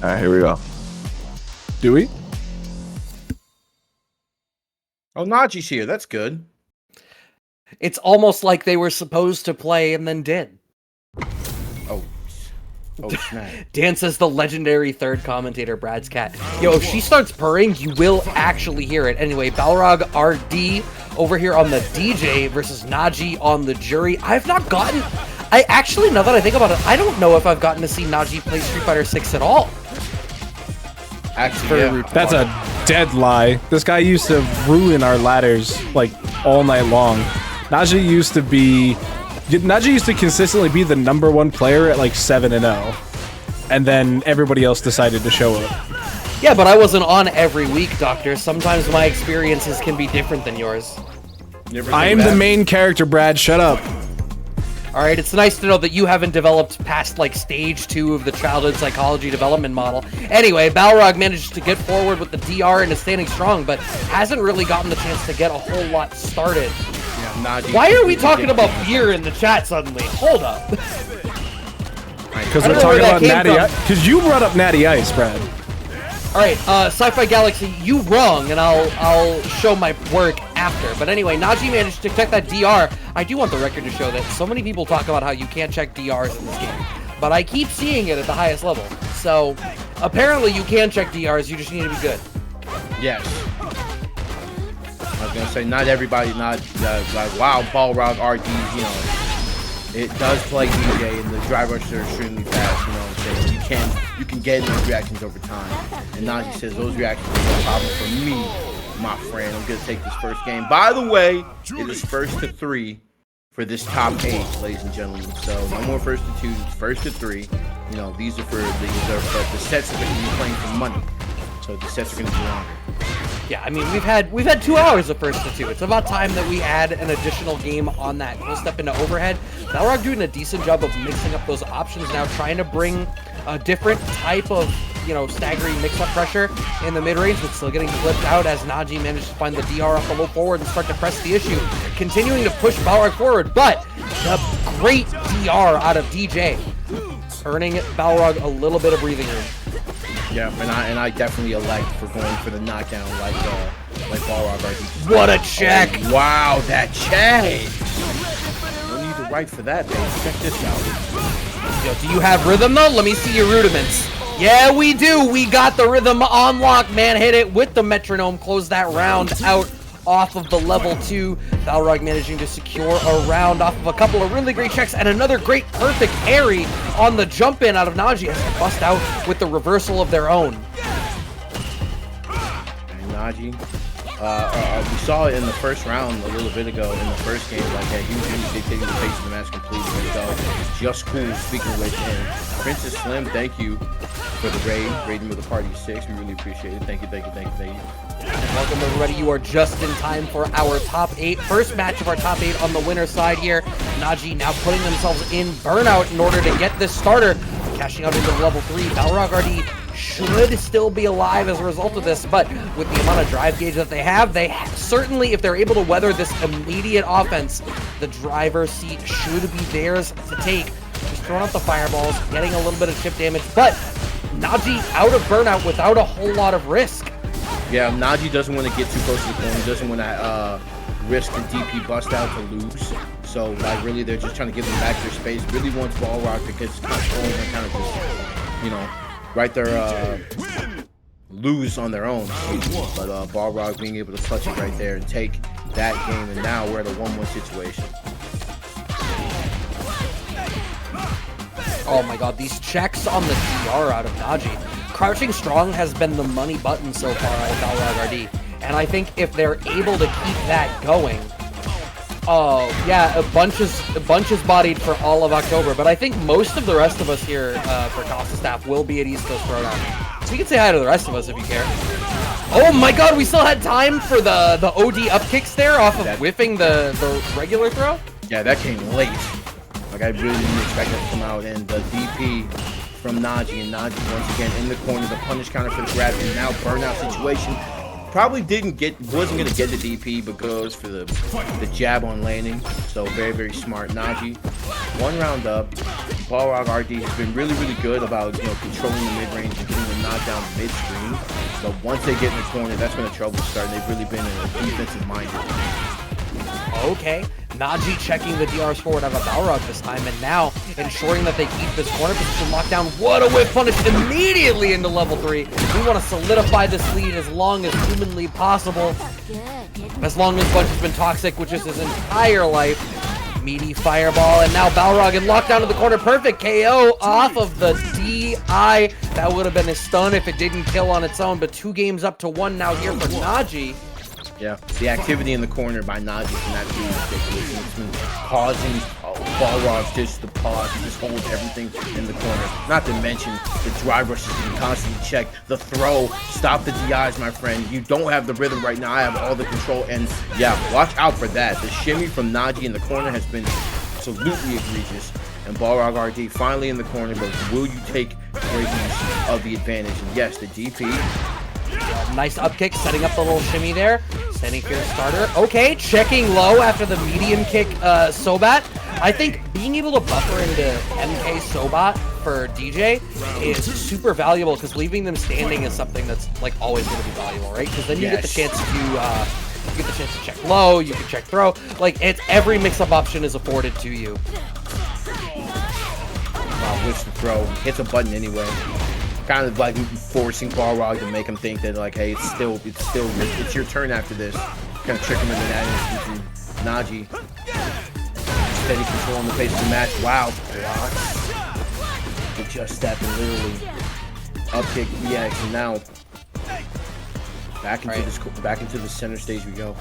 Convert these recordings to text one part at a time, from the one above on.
All right, here we go. Do we? Oh, Naji's here. That's good. It's almost like they were supposed to play and then did. Oh, snap. Dan says the legendary third commentator, Brad's cat. Yo, if she starts purring, you will actually hear it. Anyway, BalrogRD over here on the Dee Jay versus Naji on the Juri. I've not gotten... I actually, now that I think about it, I don't know if I've gotten to see Naji play Street Fighter 6 at all. Actually, yeah. That's a dead lie. This guy used to ruin our ladders, like, all night long. Naji used to consistently be the #1 player at like 7-0, and then everybody else decided to show up. Yeah, but I wasn't on every week, Doctor. Sometimes my experiences can be different than yours. I am the main character, Brad. Shut up. All right, it's nice to know that you haven't developed past like stage 2 of the childhood psychology development model. Anyway, Balrog managed to get forward with the DR and is standing strong, but hasn't really gotten the chance to get a whole lot started. Naji. Why are we talking about beer in the chat suddenly? Hold up. Because we're talking about Natty Ice. Because you brought up Natty Ice, Brad. All right, Sci-Fi Galaxy, you wrong, and I'll show my work after. But anyway, Naji managed to check that DR. I do want the record to show that so many people talk about how you can't check DRs in this game, but I keep seeing it at the highest level. So apparently you can check DRs. You just need to be good. Yes. I was gonna say not everybody, like wow, BalrogRD, you know, it does play Dee Jay, and the drive rushes are extremely fast. You know what I'm saying? You can get those reactions over time. And Naji says those reactions are no problem for me, my friend. I'm gonna take this first game. By the way, it is 1-3 for this top 8, ladies and gentlemen. So no more 1-2, it's 1-3. You know, these are for the sets that we're playing for money. So the sets are gonna be longer. Yeah, I mean, we've had 2 hours of 1-2. It's about time that we add an additional game on that. We'll step into overhead. Balrog doing a decent job of mixing up those options now, trying to bring a different type of, you know, staggering mix-up pressure in the mid-range, but still getting flipped out as Naji managed to find the DR off the low forward and start to press the issue, continuing to push Balrog forward, but the great DR out of Dee Jay, earning Balrog a little bit of breathing room. Yeah, and I definitely elect for going for the knockdown like BalrogRD. What a check! Oh, wow, that check! No need to write for that, baby. Check this out. Yo, do you have rhythm though? Let me see your rudiments. Yeah, we do. We got the rhythm on lock, man. Hit it with the metronome. Close that round out off of the level 2. Balrog managing to secure a round off of a couple of really great checks and another great perfect parry on the jump in out of Naji as they bust out with the reversal of their own. And Naji, we saw it in the first round a little bit ago in the first game, like that huge dictating the pace of the match completely. So just cool. Speaking of which, and Princess Slim, thank you for the raiding with the party 6. We really appreciate it. Thank you. Welcome everybody, you are just in time for our top 8. First match of our top 8 on the winner side here. Naji now putting themselves in burnout in order to get this starter. Cashing out into level 3. BalrogRD should still be alive as a result of this, but with the amount of drive gauge that they have, certainly, if they're able to weather this immediate offense, the driver's seat should be theirs to take. Just throwing out the fireballs, getting a little bit of chip damage, but Naji out of burnout without a whole lot of risk. Yeah, Naji doesn't want to get too close to the corner. He doesn't want to risk the DP bust out to lose. So, like, really, they're just trying to give them back their space. Really wants Balrog to get control and kind of just, you know, right there, lose on their own. But Balrog being able to clutch it right there and take that game, and now we're at a 1-1 situation. Oh my god, these checks on the DR out of Naji. Crouching strong has been the money button so far out of BalrogRD, and I think if they're able to keep that going, oh yeah, a bunch is bodied for all of October, but I think most of the rest of us here for Costa staff will be at East Coast Throwdown, so you can say hi to the rest of us if you care. Oh my god, we still had time for the OD up kicks there off of whiffing the regular throw? Yeah, that came late. Like, I really didn't expect that to come out, and the DP from Naji, and Naji once again in the corner, the punish counter for the grab, and now burnout situation. Probably wasn't gonna get the DP, but goes for the jab on landing. So very, very smart. Naji, 1 round up. BalrogRD has been really, really good about controlling the mid range and getting the knockdown midstream. But once they get in the corner, that's when the trouble starts. They've really been in a defensive minded. Okay, Naji checking the DRs forward out of Balrog this time, and now ensuring that they keep this corner position locked down. What a whip punish immediately into level 3. We want to solidify this lead as long as humanly possible. As long as Bunch has been toxic, which is his entire life. Meaty fireball, and now Balrog in lockdown in the corner. Perfect KO off of the DI. That would have been a stun if it didn't kill on its own, but 2 games up to 1 now here for Naji. Yeah, the activity in the corner by Naji from that team is ridiculous. It's been causing Balrog just to pause and just hold everything in the corner. Not to mention the drive rushes you can constantly check, the throw, stop the DIs, my friend. You don't have the rhythm right now. I have all the control, and yeah, watch out for that. The shimmy from Naji in the corner has been absolutely egregious. And BalrogRD finally in the corner, but will you take great use of the advantage? And yes, the DP. Nice up kick, setting up the little shimmy there. Standing here starter. Okay, checking low after the medium kick Sobat. I think being able to buffer into MK Sobat for DJ is super valuable, because leaving them standing is something that's like always going to be valuable, right? Because then you get the chance to check low, you can check throw. Like, it's every mix-up option is afforded to you. Wow, which to throw, hits a button anyway. Kind of like forcing Balrog to make him think that, like, hey, it's your turn after this. Kind of trick him into that into Naji. Steady control on the pace of the match. Wow, blocks. With just step and literally up kick EX, and now back into the center stage we go.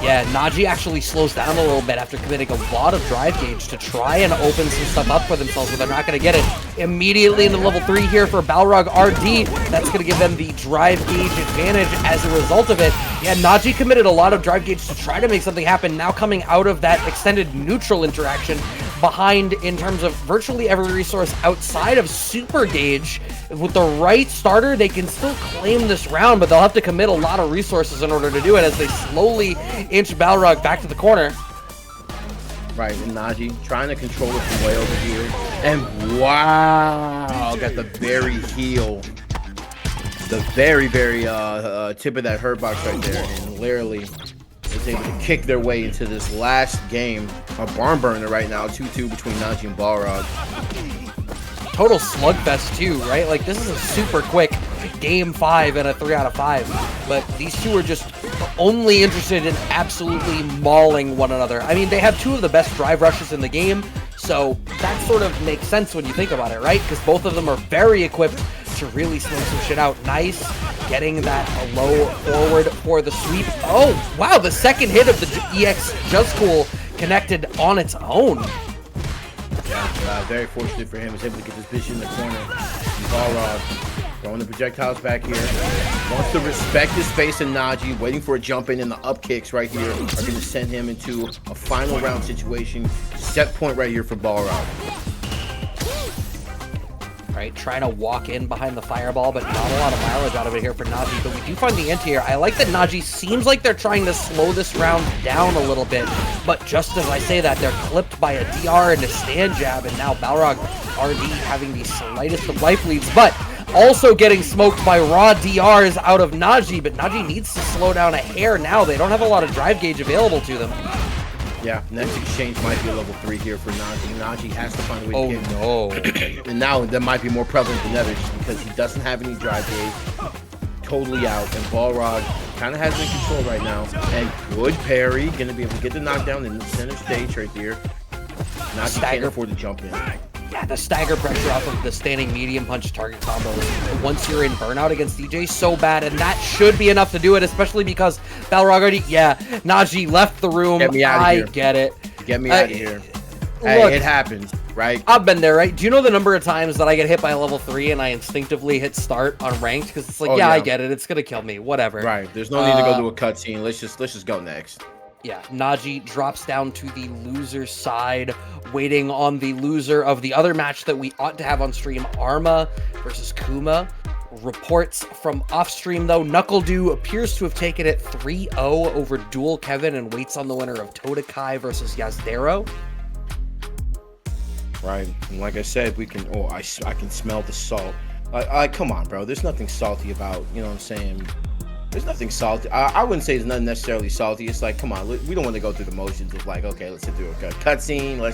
Yeah, Naji actually slows down a little bit after committing a lot of drive gauge to try and open some stuff up for themselves, but they're not going to get it. Immediately into level 3 here for BalrogRD. That's going to give them the drive gauge advantage as a result of it. Yeah, Naji committed a lot of drive gauge to try to make something happen. Now coming out of that extended neutral interaction, behind in terms of virtually every resource outside of super gauge. With the right starter, they can still claim this round, but they'll have to commit a lot of resources in order to do it as they slowly inch Balrog back to the corner. Right, and Naji trying to control it from way over here. And wow, got the very heel. The very, very tip of that hurt box right there. And literally is able to kick their way into this last game. A barn burner right now, 2-2 between Naji and Balrog. Total slugfest too, right? Like, this is a super quick game 5 and a 3 out of 5, but these two are just only interested in absolutely mauling one another. I mean, they have 2 of the best drive rushes in the game, so that sort of makes sense when you think about it, right? Because both of them are very equipped to really sling some shit out. Nice, getting that low forward for the sweep. Oh, wow, the second hit of the EX Just Cool connected on its own. Yeah, very fortunate for him. Was able to get this bitch in the corner. Balrog throwing the projectiles back here. Wants to respect his space, and Naji waiting for a jump in, and the up kicks right here are going to send him into a final round situation. Set point right here for Balrog. Right, trying to walk in behind the fireball, but not a lot of mileage out of it here for Naji. But we do find the anti-air. I like that Naji seems like they're trying to slow this round down a little bit, but just as I say that, they're clipped by a DR and a stand jab, and now BalrogRD having the slightest of life leads, but also getting smoked by raw DRs out of Naji. But Naji needs to slow down a hair now. They don't have a lot of drive gauge available to them. Yeah, next exchange might be a level 3 here for Naji. Naji has to find a way to get no. And now that might be more prevalent than ever just because he doesn't have any drive gauge. Totally out. And Balrog kind of has it in control right now. And good parry. Going to be able to get the knockdown in the center stage right here. Naji can't afford to jump in. Yeah, the stagger pressure off of the standing medium punch target combos once you're in burnout against DJ so bad, and that should be enough to do it, especially because BalrogRD, yeah, Naji left the room. Get me out of here. I get it. Get me out of here. Hey, look, it happens, right? I've been there, right? Do you know the number of times that I get hit by a level 3 and I instinctively hit start on ranked? Because it's like, yeah, I get it. It's going to kill me. Whatever. Right. There's no need to go to a cutscene. Let's just go next. Yeah, Naji drops down to the loser side, waiting on the loser of the other match that we ought to have on stream, Arma versus Kuma. Reports from off stream though, NuckleDew appears to have taken it 3-0 over Dual Kevin and waits on the winner of Todokai versus Yazdero. Right, and like I said, we can. Oh, I can smell the salt. Come on, bro. There's nothing salty about. You know what I'm saying? There's nothing salty. I wouldn't say it's not necessarily salty. It's like, come on, we don't want to go through the motions of like, okay, let's do a cutscene. Let's